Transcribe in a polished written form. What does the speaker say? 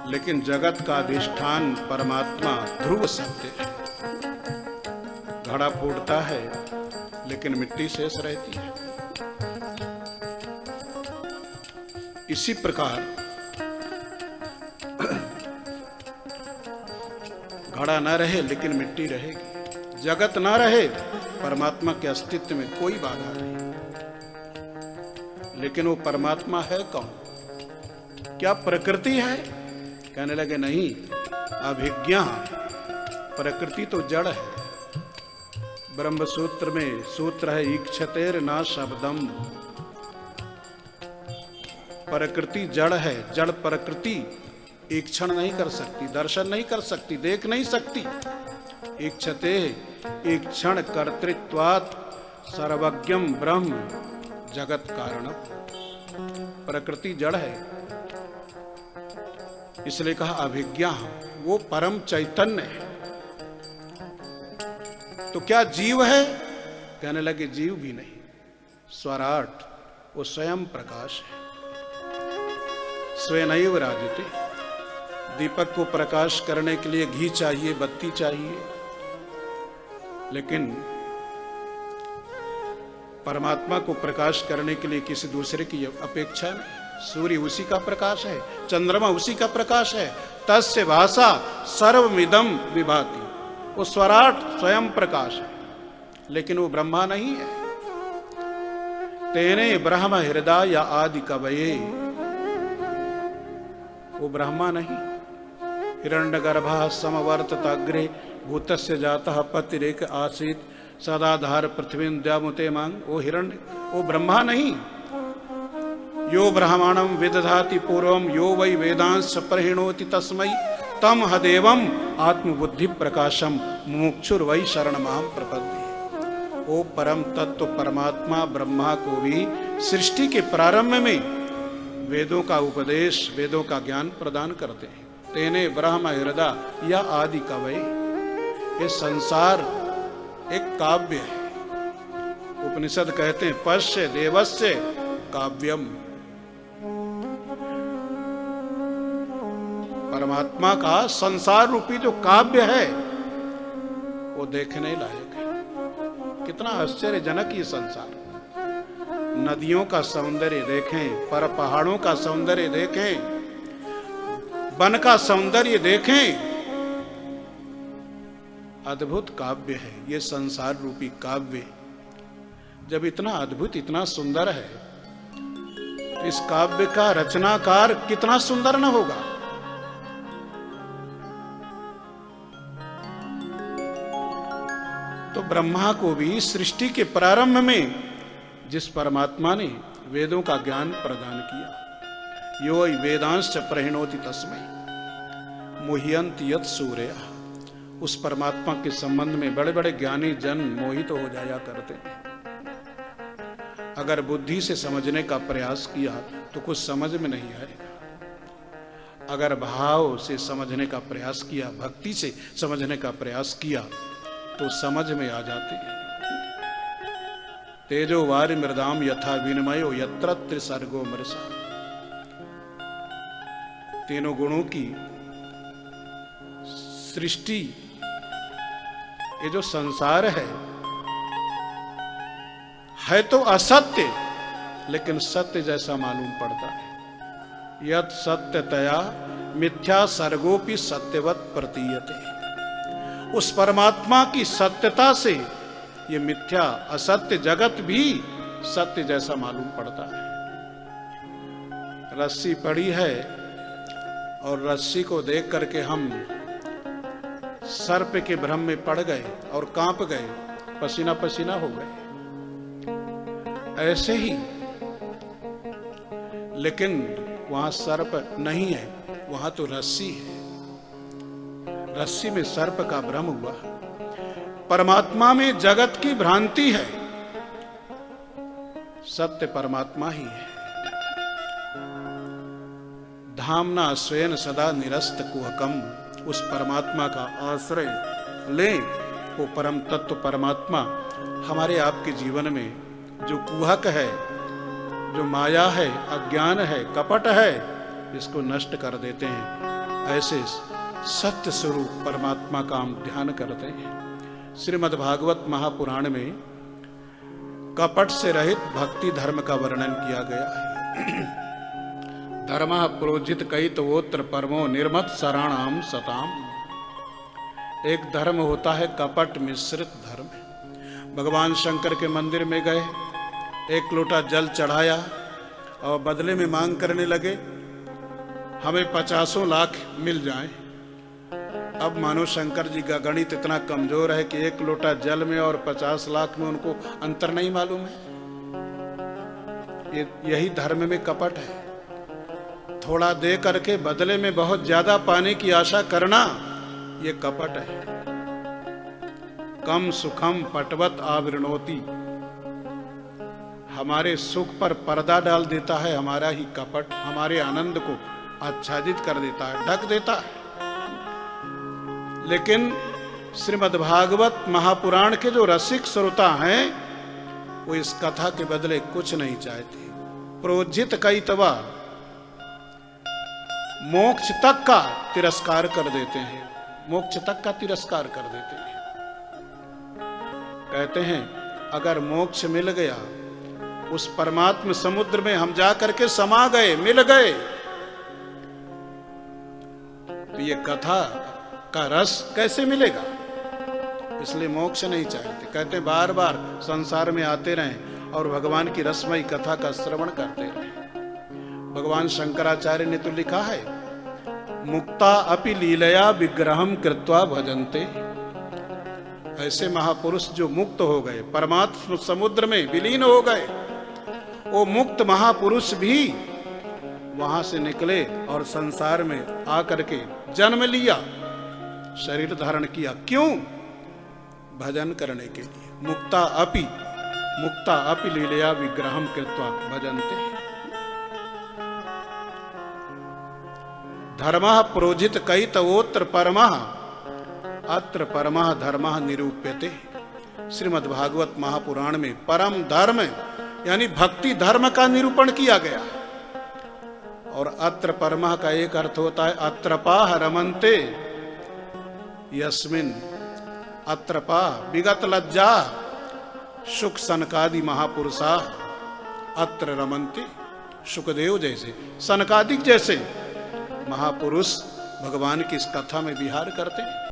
लेकिन जगत का अधिष्ठान परमात्मा ध्रुव सत्य है। घड़ा फूटता है लेकिन मिट्टी शेष रहती है। इसी प्रकार घड़ा न रहे लेकिन मिट्टी रहेगी, जगत न रहे परमात्मा के अस्तित्व में कोई बाधा नहीं। लेकिन वो परमात्मा है कौन? क्या प्रकृति है? कहने लगे नहीं, अभिज्ञा। प्रकृति तो जड़ है। ब्रह्म सूत्र में सूत्र है ईक्षतेर ना शब्दम। प्रकृति जड़ है। जड़ प्रकृति ईक्षण नहीं कर सकती, दर्शन नहीं कर सकती, देख नहीं सकती। ईक्षते ईक्षण कर्तृत्वात् सर्वज्ञम ब्रह्म जगत कारण। प्रकृति जड़ है, इसलिए कहा अभिज्ञा। वो परम चैतन्य है। तो क्या जीव है? कहने लगे जीव भी नहीं, स्वराट, वो स्वयं प्रकाश है। स्वयं राजते। दीपक को प्रकाश करने के लिए घी चाहिए, बत्ती चाहिए, लेकिन परमात्मा को प्रकाश करने के लिए किसी दूसरे की अपेक्षा नहीं। सूर्य उसी का प्रकाश है, चंद्रमा उसी का प्रकाश है। तस्य भाषा सर्वमिदं विभाति। वो स्वराट स्वयं प्रकाश है, लेकिन वो ब्रह्मा नहीं है। तेने ब्रह्म हृदय या आदि कवये। वो ब्रह्मा नहीं। हिरण्यगर्भः समवर्तत अग्रे भूतस्य जातः पतिरेक आसीत सदाधार पृथ्वी द्यामुते मांग। वो हिरण्य, वो ब्रह्मा नहीं। यो ब्रह्माणं विदधाति पूर्वम यो वै वेदांश प्रहिणोति तस्मै तम हदेवम आत्मबुद्धि प्रकाशम मुमुक्षुर्वै शरणमाम प्रपद्ये। वो परम तत्व परमात्मा ब्रह्मा को भी सृष्टि के प्रारंभ में वेदों का उपदेश, वेदों का ज्ञान प्रदान करते हैं। तेने ब्रह्म हृदय या आदि कवये। ये संसार एक काव्य है। उपनिषद कहते हैं पश्य देवस्य काव्यम। परमात्मा का संसार रूपी जो काव्य है वो देखने लायक है। कितना आश्चर्यजनक ये संसार। नदियों का सौंदर्य देखें, पर पहाड़ों का सौंदर्य देखें, वन का सौंदर्य देखें। अद्भुत काव्य है ये संसार रूपी काव्य। जब इतना अद्भुत, इतना सुंदर है, तो इस काव्य का रचनाकार कितना सुंदर न होगा। तो ब्रह्मा को भी सृष्टि के प्रारंभ में जिस परमात्मा ने वेदों का ज्ञान प्रदान किया, यो वेदांश प्रहिणोति तस्मै मुह्यन्त यत् सूर्यः। उस परमात्मा के संबंध में बड़े बड़े ज्ञानी जन मोहित हो जाया करते हैं। अगर बुद्धि से समझने का प्रयास किया तो कुछ समझ में नहीं आएगा। अगर भाव से समझने का प्रयास किया, भक्ति से समझने का प्रयास किया, तो समझ में आ जाते हैं। तेजो वारि मृदाम यथा विनिमयो यत्र त्रिसर्गो मृषा। तीनों गुणों की सृष्टि, ये जो संसार है तो असत्य, लेकिन सत्य जैसा मालूम पड़ता है। यत् सत्यतया मिथ्या सर्गोपि सत्यवत प्रतीयते। उस परमात्मा की सत्यता से ये मिथ्या असत्य जगत भी सत्य जैसा मालूम पड़ता है। रस्सी पड़ी है और रस्सी को देख करके हम सर्प के भ्रम में पड़ गए और कांप गए, पसीना पसीना हो गए। ऐसे ही, लेकिन वहां सर्प नहीं है, वहां तो रस्सी है। रस्सी में सर्प का भ्रम हुआ। परमात्मा में जगत की भ्रांति है, सत्य परमात्मा ही है। धामना स्वेन सदा निरस्त कुहकम। उस परमात्मा का आश्रय ले। वो परम तत्व परमात्मा हमारे आपके जीवन में जो कुहक है, जो माया है, अज्ञान है, कपट है, इसको नष्ट कर देते हैं। ऐसे सत्य स्वरूप परमात्मा का हम ध्यान करते हैं। श्रीमद् भागवत महापुराण में कपट से रहित भक्ति धर्म का वर्णन किया गया है। धर्म प्रोजित कैतवोत्र परमो निर्मत शरणाम सताम। एक धर्म होता है कपट मिश्रित धर्म। भगवान शंकर के मंदिर में गए, एक लोटा जल चढ़ाया और बदले में मांग करने लगे हमें 50 लाख मिल जाए। अब मानो शंकर जी का गणित इतना कमजोर है कि एक लोटा जल में और 50 लाख में उनको अंतर नहीं मालूम है। यही धर्म में कपट है। थोड़ा दे करके बदले में बहुत ज्यादा पाने की आशा करना, ये कपट है। कम सुखम पटवत आवृणोति। हमारे सुख पर पर्दा डाल देता है हमारा ही कपट, हमारे आनंद को आच्छादित कर देता है, ढक देता है। लेकिन श्रीमद् भागवत महापुराण के जो रसिक श्रोता हैं वो इस कथा के बदले कुछ नहीं चाहते। प्रोजित कैतवा, मोक्ष तक का तिरस्कार कर देते हैं, मोक्ष तक का तिरस्कार कर देते हैं। कहते हैं अगर मोक्ष मिल गया, उस परमात्म समुद्र में हम जाकर के समा गए, मिल गए, तो ये कथा का रस कैसे मिलेगा? इसलिए मोक्ष नहीं चाहते। कहते बार बार संसार में आते रहें और भगवान की रसमयी कथा का श्रवण करते रहें। भगवान शंकराचार्य ने तो लिखा है, मुक्ता अपि लीलया विग्रहम कृत्वा भजन्ते। ऐसे महापुरुष जो मुक्त हो गए, परमात्म समुद्र में विलीन हो गए, वो मुक्त महापुरुष भी वहां से निकले और संसार में आकर के जन्म लिया, शरीर धारण किया। क्यों? भजन करने के लिए। मुक्ता अपि लीलया विग्रहम कृत्वा भजन्ते। धर्मः प्रोजित कैतवोत्र परमः अत्र परमः धर्मः निरूप्यते। श्रीमद् भागवत महापुराण में परम धर्म यानी भक्ति धर्म का निरूपण किया गया। और अत्र परमः का एक अर्थ होता है अत्रपाह रमन्ते यस्मिन। अत्रपा विगत लज्जा सुख सनकादि महापुरुषा अत्र रमन्ते। सुखदेव जैसे, सनकादिक जैसे महापुरुष भगवान की इस कथा में विहार करते हैं।